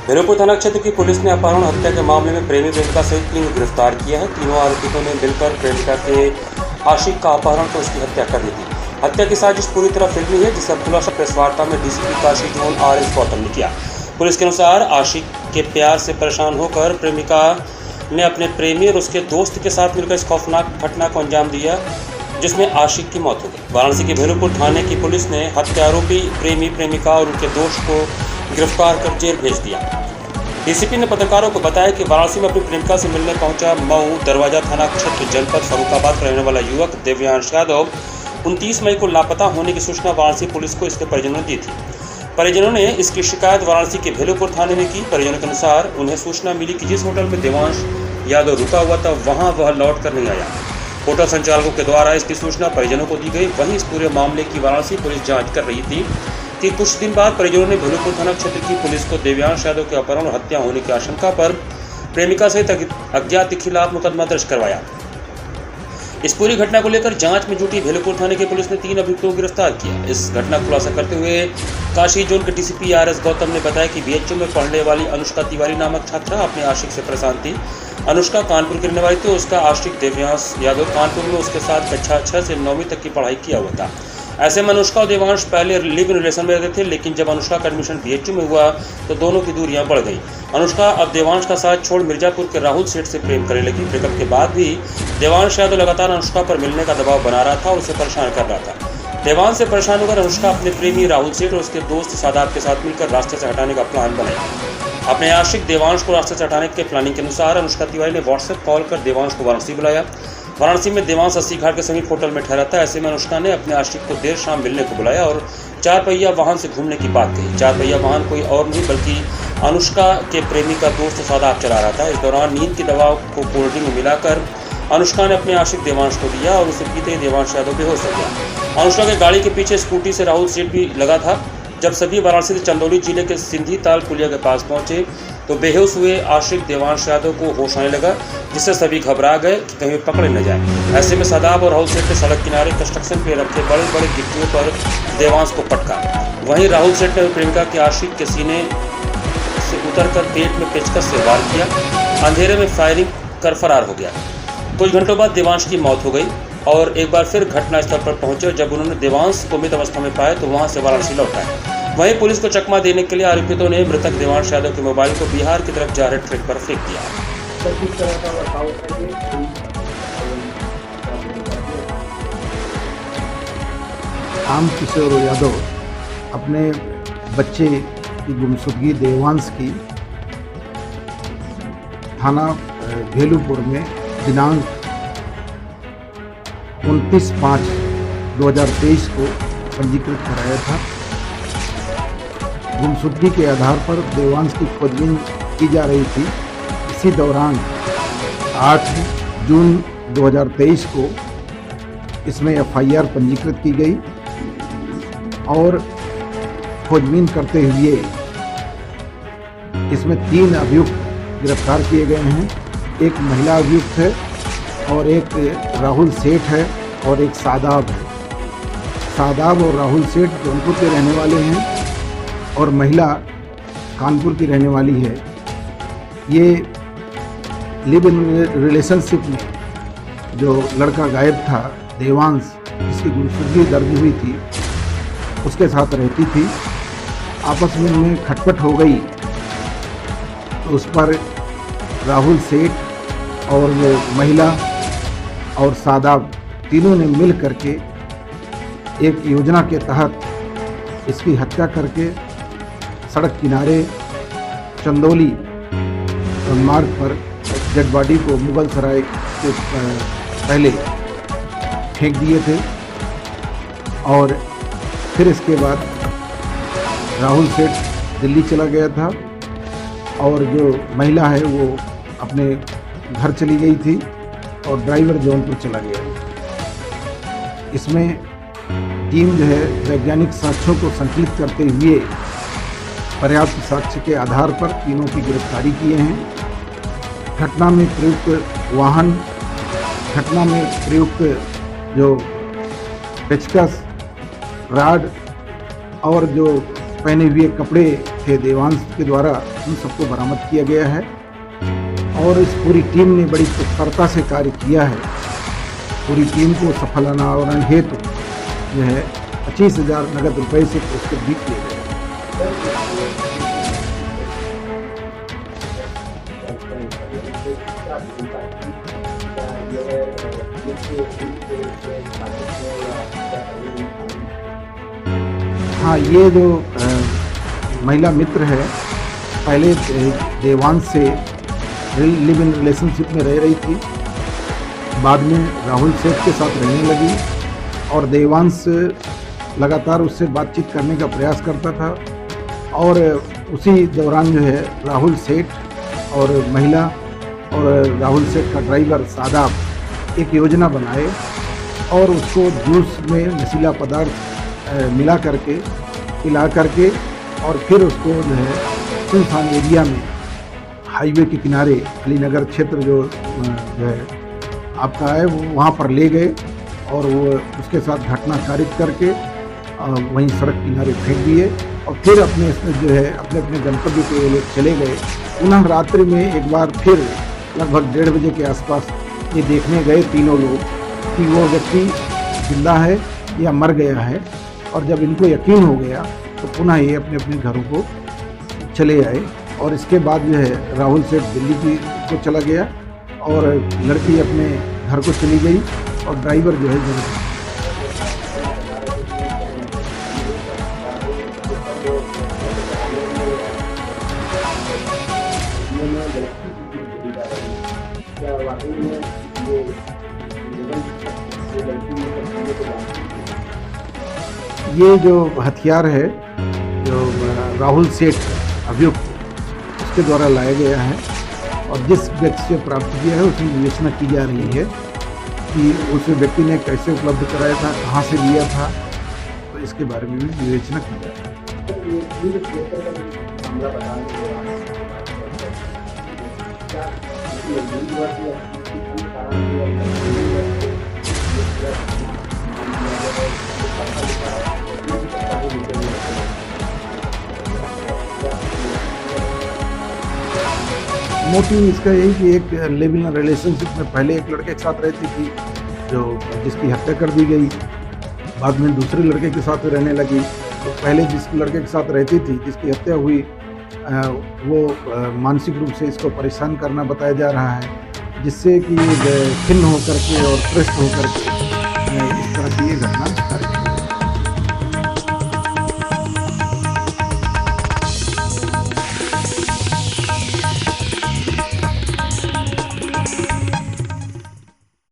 भैरवपुर थाना क्षेत्र की पुलिस ने अपहरण हत्या के मामले में प्रेमी प्रेमिका सहित 3 को गिरफ्तार किया है। तीनों आरोपितों ने मिलकर प्रेमिका के आशिक का अपहरण कर उसकी हत्या कर दी थी। हत्या की साजिश पूरी तरह फिल्मी है, जिसका खुलासा प्रेस वार्ता में DCP Kashi zone RS Gautam ने किया। पुलिस के अनुसार आशिक के प्यार से परेशान होकर प्रेमिका ने अपने प्रेमी और उसके दोस्त के साथ मिलकर इस खौफनाक घटना को अंजाम दिया, जिसमें आशिक की मौत हो गई। वाराणसी के भैरवपुर थाने की पुलिस ने हत्यारोपी प्रेमी प्रेमिका और उनके दोस्त को गिरफ्तार कर जेल भेज दिया। डीसीपी ने पत्रकारों को बताया कि वाराणसी में अपनी प्रेमिका से मिलने पहुंचा मऊ दरवाजा थाना क्षेत्र जनपद फर्रुखाबाद का रहने वाला युवक देव्यांश यादव 29 मई को लापता होने की सूचना वाराणसी पुलिस को इसके परिजनों ने दी थी। परिजनों ने इसकी शिकायत वाराणसी के भैरवपुर थाने में की। परिजनों के अनुसार उन्हें सूचना मिली कि जिस होटल में देवांश यादव रुका हुआ था वहां वह लौट कर नहीं आया। होटल संचालकों के द्वारा इसकी सूचना परिजनों को दी गई। वहीं इस पूरे मामले की वाराणसी पुलिस जांच कर रही थी कि कुछ दिन बाद परिजनों ने भैरवपुर थाना क्षेत्र की पुलिस को देव्यांश यादव के अपहरण और हत्या होने की आशंका पर प्रेमिका सहित अज्ञात के खिलाफ मुकदमा दर्ज करवाया। इस पूरी घटना को लेकर जांच में जुटी भैरवपुर थाने की पुलिस ने 3 अभियुक्तों को गिरफ्तार किया। इस घटना का खुलासा करते हुए काशी जोन के डीसीपी RS गौतम ने बताया कि BHU में पढ़ने वाली अनुष्का तिवारी नामक छात्रा अपने आशिक से परेशान थी। अनुष्का कानपुर की रहने वाली थी। उसका आशिक देव्यांश यादव कानपुर में उसके साथ कक्षा 6 से 9वीं तक की पढ़ाई किया हुआ था। ऐसे में अनुष्का और देवांश पहले लिव इन रिलेशन में रहते थे, लेकिन जब अनुष्का का एडमिशन BHU में हुआ तो दोनों की दूरियां बढ़ गई। अनुष्का अब देवांश का साथ छोड़ मिर्जापुर के राहुल सेठ से प्रेम करने लगी। ब्रेकअप के बाद भी देवांश यादव लगातार अनुष्का पर मिलने का दबाव बना रहा था और उसे परेशान कर रहा था। देवांश से परेशान होकर अनुष्का अपने प्रेमी राहुल सेठ और उसके दोस्त सादाब के साथ मिलकर रास्ते से हटाने का प्लान बनाया। अपने आशिक देवांश को रास्ते से हटाने के प्लानिंग के अनुसार अनुष्का तिवारी ने व्हाट्सएप कॉल कर देवांश को वाराणसी बुलाया। वाराणसी में देवांश 80 घाट के समीप होटल में ठहरा था। ऐसे में अनुष्का ने अपने आशिक को देर शाम मिलने को बुलाया और 4 पहिया वाहन से घूमने की बात कही। 4 पहिया वाहन कोई और नहीं बल्कि अनुष्का के प्रेमी का दोस्त सादाब चला रहा था। इस दौरान नींद की दवा को कोल्ड ड्रिंक में मिलाकर अनुष्का ने अपने आशिक देवांश को दिया और उसे पीते ही देवांश यादव बेहोश हो गया। अनुष्का के गाड़ी के पीछे स्कूटी से राहुल सेठ भी लगा था। जब सभी वाराणसी से चंदौली जिले के सिंधी ताल पुलिया के पास पहुंचे तो बेहोश हुए आशिक देवांश यादव को होश आने लगा, जिससे सभी घबरा गए कि कहीं पकड़े न जाए। ऐसे में सादाब और राहुल सेठ ने सड़क किनारे कंस्ट्रक्शन पे रखे बड़े बड़े गिट्टियों पर देवांश को पटका। वहीं राहुल सेठ ने प्रेमिका के आशिक के सीने से उतरकर पेट में पेचकस से वार किया। अंधेरे में फायरिंग कर फरार हो गया। कुछ घंटों बाद देवांश की मौत हो गई और एक बार फिर घटनास्थल पर पहुंचे। जब उन्होंने देवांश को मृत अवस्था में पाया तो वहां से वाराणसी लौट आए। वहीं पुलिस को चकमा देने के लिए आरोपितों ने मृतक देवांश यादव के मोबाइल को बिहार की तरफ जा रहे ट्रक पर फेंक दिया। राम किशोर यादव अपने बच्चे की गुमशुदगी देवांश की थाना भैरवपुर में दिनांक 29/5/2023 को पंजीकृत कराया था। गुमशुदगी के आधार पर देवांश की खोजबीन की जा रही थी। इसी दौरान 8 जून 2023 को इसमें FIR पंजीकृत की गई और खोजबीन करते हुए इसमें 3 अभियुक्त गिरफ्तार किए गए हैं। एक महिला अभियुक्त है और एक राहुल सेठ है और एक सादाब है। सादाब और राहुल सेठ जौनपुर के रहने वाले हैं और महिला कानपुर की रहने वाली है। ये लिव इन रिलेशनशिप में जो लड़का गायब था देवांश, जिसकी गुमशुदगी दर्ज हुई थी, उसके साथ रहती थी। आपस में उनमें खटपट हो गई तो उस पर राहुल सेठ और वो महिला और सादाब तीनों ने मिल करके एक योजना के तहत इसकी हत्या करके सड़क किनारे चंदौली मार्ग पर डेड बॉडी को मुगल सराय के पहले फेंक दिए थे और फिर इसके बाद राहुल सेठ दिल्ली चला गया था और जो महिला है वो अपने घर चली गई थी और ड्राइवर जौनपुर चला गया। इसमें टीम जो है वैज्ञानिक साक्ष्यों को संकलित करते हुए पर्याप्त साक्ष्य के आधार पर तीनों की गिरफ्तारी किए हैं। घटना में प्रयुक्त वाहन, घटना में प्रयुक्त जो पेचकस, राड और जो पहने हुए कपड़े थे देवांश के द्वारा उन सबको बरामद किया गया है और इस पूरी टीम ने बड़ी तत्परता से कार्य किया है। पूरी टीम को सफल अनावरण हेतु जो है 25,000 नगद रुपए से पुरस्कृत भी किए गए। हाँ, ये जो महिला मित्र है पहले देवांश से लिव इन रिलेशनशिप में रह रही थी, बाद में राहुल सेठ के साथ रहने लगी और देवांश लगातार उससे बातचीत करने का प्रयास करता था और उसी दौरान जो है राहुल सेठ और महिला और राहुल सेठ का ड्राइवर सादाब एक योजना बनाए और उसको जूस में नशीला पदार्थ मिला करके पिला करके और फिर उसको जो है सुनसान एरिया में हाईवे के किनारे अलीनगर क्षेत्र जो है आपका है वो वहाँ पर ले गए और वो उसके साथ घटना कारित करके वहीं सड़क किनारे फेंक दिए और फिर अपने जो है अपने अपने गंतव्य पे वो लोग चले गए। पुनः रात्रि में एक बार फिर लगभग 1:30 बजे के आसपास ये देखने गए तीनों लोग कि वो व्यक्ति जिंदा है या मर गया है और जब इनको यकीन हो गया तो पुनः ये अपने अपने घरों को चले आए और इसके बाद जो है राहुल सेठ दिल्ली को चला गया और लड़की अपने घर को चली गई और ड्राइवर जो है ये जो हथियार है जो राहुल सेठ अभियुक्त उसके द्वारा लाया गया है और जिस व्यक्ति से प्राप्त किया है उसकी विवेचना की जा रही है कि उस व्यक्ति ने कैसे उपलब्ध कराया था, कहाँ से लिया था, तो इसके बारे में भी विवेचना की जा रही मोटिव इसका यही कि एक लिव इन रिलेशनशिप में पहले एक लड़के के साथ रहती थी जो जिसकी हत्या कर दी गई, बाद में दूसरे लड़के के साथ रहने लगी। तो पहले जिस लड़के के साथ रहती थी जिसकी हत्या हुई वो मानसिक रूप से इसको परेशान करना बताया जा रहा है, जिससे कि खिन्न होकर के और त्रस्त होकर के